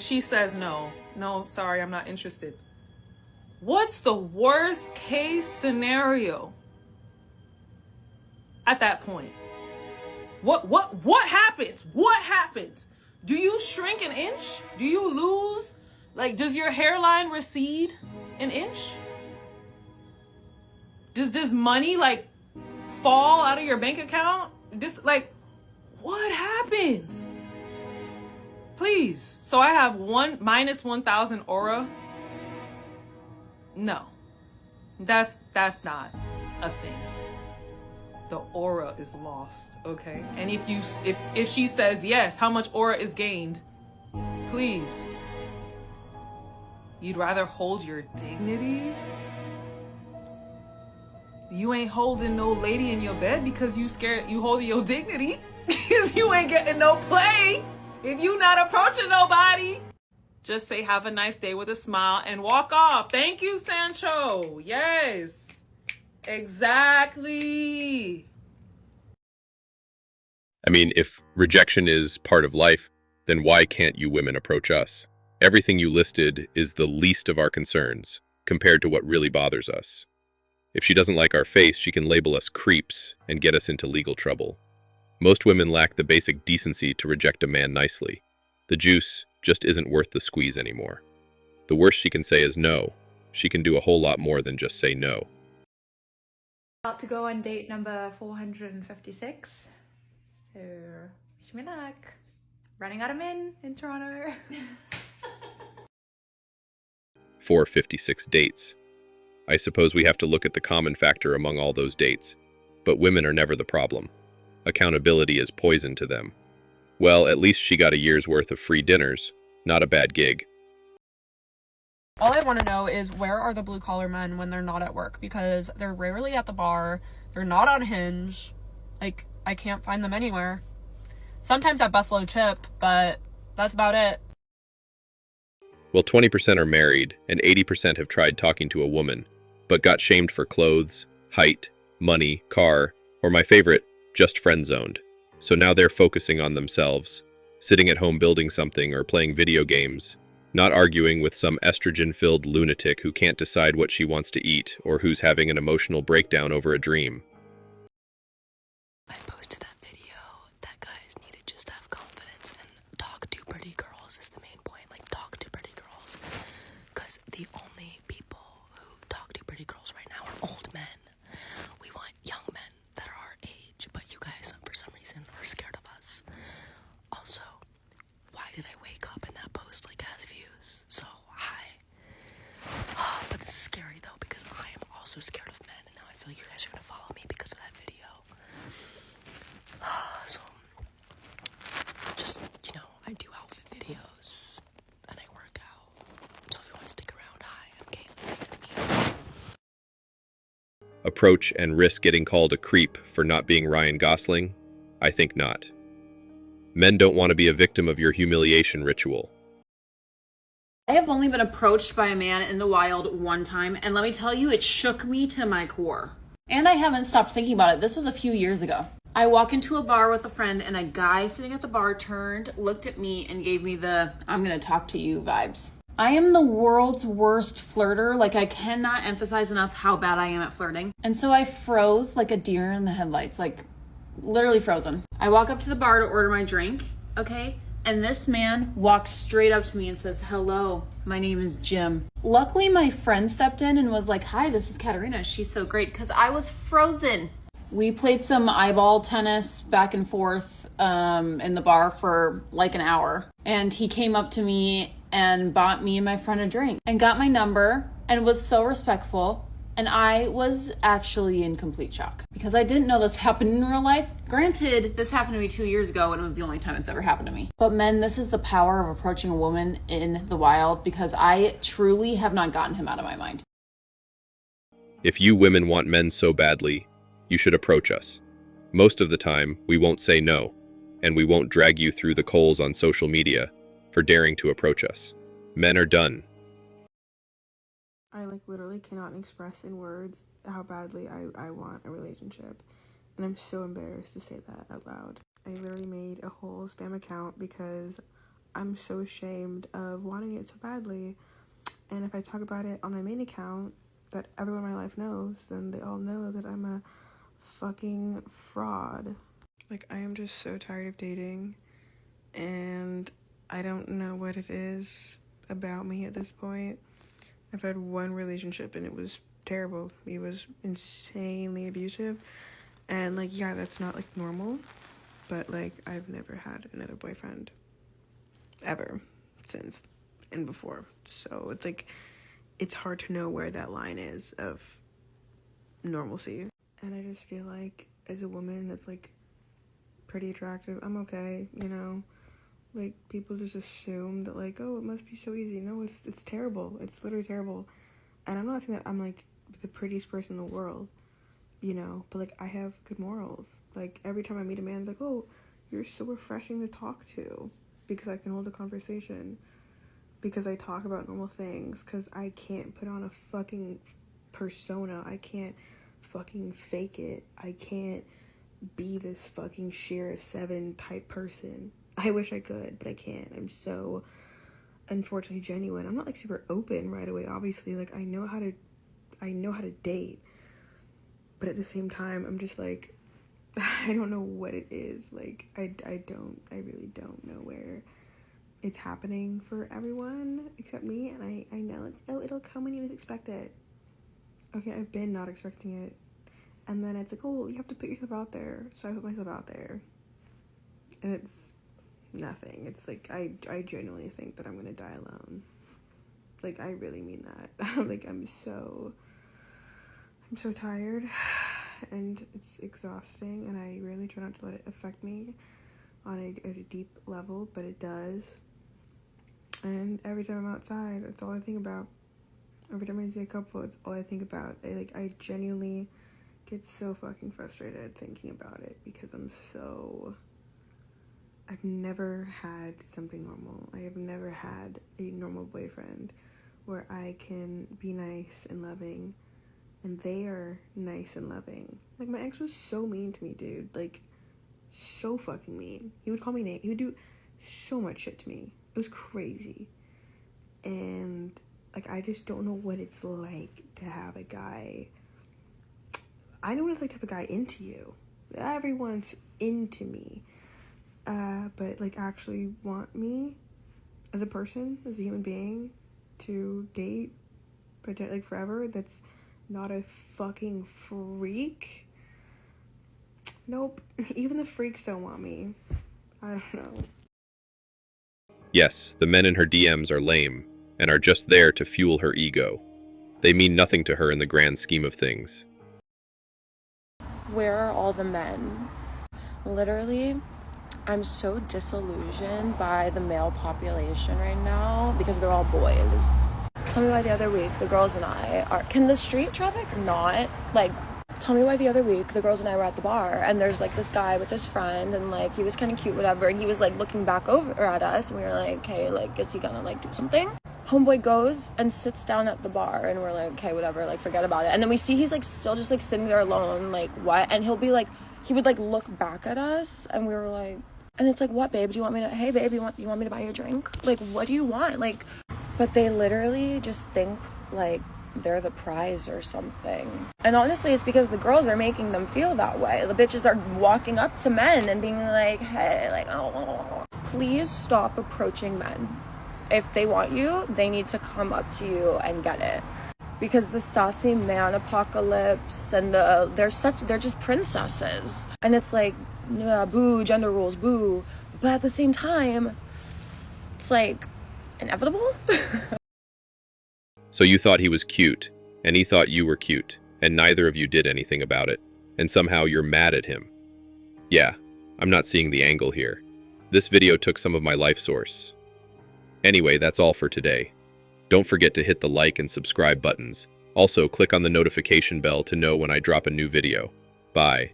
she says no. No, sorry, I'm not interested. What's the worst case scenario at that point? What happens? What happens? Do you shrink an inch? Do you lose? Like, does your hairline recede an inch? Does money like fall out of your bank account? Like, what happens? Please. So I have minus 1,000 aura. No, that's not a thing. The aura is lost, okay? And if she says yes, how much aura is gained? Please. You'd rather hold your dignity? You ain't holding no lady in your bed because you scared you holding your dignity because you ain't getting no play if you not approaching nobody. Just say have a nice day with a smile and walk off. Thank you, Sancho. Yes. Exactly. I mean, if rejection is part of life, then why can't you women approach us? Everything you listed is the least of our concerns compared to what really bothers us. If she doesn't like our face, she can label us creeps and get us into legal trouble. Most women lack the basic decency to reject a man nicely. The juice just isn't worth the squeeze anymore. The worst she can say is no. She can do a whole lot more than just say no. About to go on date number 456. So, wish me luck. Running out of men in Toronto. 456 dates. I suppose we have to look at the common factor among all those dates. But women are never the problem. Accountability is poison to them. Well, at least she got a year's worth of free dinners. Not a bad gig. All I want to know is where are the blue collar men when they're not at work? Because they're rarely at the bar. They're not on Hinge. Like, I can't find them anywhere. Sometimes at Buffalo Chip, but that's about it. Well, 20% are married, and 80% have tried talking to a woman, but got shamed for clothes, height, money, car, or my favorite, just friend-zoned. So now they're focusing on themselves, sitting at home building something or playing video games, not arguing with some estrogen-filled lunatic who can't decide what she wants to eat or who's having an emotional breakdown over a dream. I posted that video that guys need to just have confidence and talk to pretty girls is the main point. Like, talk to pretty girls. Because the only people who talk to pretty girls right now are old men. We want young men that are our age, but you guys, for some reason, are scared of us. Also, why did I wake up and that post like has views? So, hi. But this is scary though, because I am also scared of men, and now I feel like you guys are gonna follow me because of that video. So, just, you know, I do outfit videos, and I work out. So if you want to stick around, hi, I'm Kate. Nice to meet you. Approach and risk getting called a creep for not being Ryan Gosling? I think not. Men don't want to be a victim of your humiliation ritual. I have only been approached by a man in the wild one time, and let me tell you, it shook me to my core. And I haven't stopped thinking about it. This was a few years ago. I walk into a bar with a friend, and a guy sitting at the bar turned, looked at me, and gave me the "I'm gonna talk to you" vibes. I am the world's worst flirter. Like, I cannot emphasize enough how bad I am at flirting. And so I froze like a deer in the headlights, like literally frozen. I walk up to the bar to order my drink, okay? And this man walks straight up to me and says, "Hello, my name is Jim." Luckily, my friend stepped in and was like, "Hi, this is Katerina. She's so great," because I was frozen. We played some eyeball tennis back and forth in the bar for like an hour. And he came up to me and bought me and my friend a drink and got my number and was so respectful. And I was actually in complete shock because I didn't know this happened in real life. Granted, this happened to me 2 years ago and it was the only time it's ever happened to me. But men, this is the power of approaching a woman in the wild, because I truly have not gotten him out of my mind. If you women want men so badly, you should approach us. Most of the time, we won't say no, and we won't drag you through the coals on social media for daring to approach us. Men are done. I literally cannot express in words how badly I want a relationship, and I'm so embarrassed to say that out loud. I literally made a whole spam account because I'm so ashamed of wanting it so badly. And if I talk about it on my main account that everyone in my life knows, then they all know that I'm a fucking fraud. Like, I am just so tired of dating, and I don't know what it is about me at this point. I've had one relationship and it was terrible. He was insanely abusive, and like, yeah, that's not like normal, but like, I've never had another boyfriend ever since and before, so it's like, it's hard to know where that line is of normalcy. And I just feel like as a woman that's like pretty attractive, I'm okay, you know. Like, people just assume that like, oh, it must be so easy. No, it's terrible. It's literally terrible. And I'm not saying that I'm like the prettiest person in the world, you know, but like, I have good morals. Like, every time I meet a man, like, oh, you're so refreshing to talk to, because I can hold a conversation, because I talk about normal things, because I can't put on a fucking persona. I can't fucking fake it. I can't be this fucking Shira 7 type person. I wish I could, but I can't. I'm so unfortunately genuine. I'm not like super open right away, obviously. Like, I know how to date, but at the same time, I'm just like, I don't know what it is. Like, I really don't know where it's happening for everyone except me. And I know it'll come when you least expect it. Okay, I've been not expecting it, and then it's like, oh, you have to put yourself out there. So I put myself out there, and it's nothing. It's like, I genuinely think that I'm gonna die alone. Like, I really mean that. Like, I'm so tired, and it's exhausting, and I really try not to let it affect me on a deep level, but it does. And every time I'm outside, it's all I think about. Every time I see a couple, it's all I think about. I genuinely get so fucking frustrated thinking about it, because I've never had something normal. I have never had a normal boyfriend where I can be nice and loving, and they are nice and loving. Like, my ex was so mean to me, dude. Like, so fucking mean. He would call me Nate. He would do so much shit to me. It was crazy. And like, I just don't know what it's like to have a guy. I know what it's like to have a guy into you. Everyone's into me. But like, actually want me as a person, as a human being, to date, pretend like forever, that's not a fucking freak. Nope. Even the freaks don't want me. I don't know. Yes, the men in her DMs are lame and are just there to fuel her ego. They mean nothing to her in the grand scheme of things. Where are all the men? Literally, I'm so disillusioned by the male population right now because they're all boys. Tell me why the other week the girls and I are... Can the street traffic not, like... Tell me why the other week the girls and I were at the bar, and there's like this guy with his friend, and like, he was kind of cute, whatever, and he was like looking back over at us, and we were like, hey, like, is he gonna like do something? Homeboy goes and sits down at the bar, and we're like, okay, whatever, like, forget about it. And then we see he's like still just like sitting there alone, like, what? And he'll be like, he would like look back at us, and we were like, and it's like, what, babe, do you want me to, hey babe, you want me to buy you a drink? Like, what do you want? Like, but they literally just think like they're the prize or something. And honestly, it's because the girls are making them feel that way. The bitches are walking up to men and being like, hey, like, oh. Please stop approaching men. If they want you, they need to come up to you and get it. Because the sassy man apocalypse and they're just princesses. And it's like, yeah, boo, gender rules, boo. But at the same time, it's like inevitable. So you thought he was cute, and he thought you were cute, and neither of you did anything about it, and somehow you're mad at him. Yeah, I'm not seeing the angle here. This video took some of my life source. Anyway, that's all for today. Don't forget to hit the like and subscribe buttons. Also, click on the notification bell to know when I drop a new video. Bye.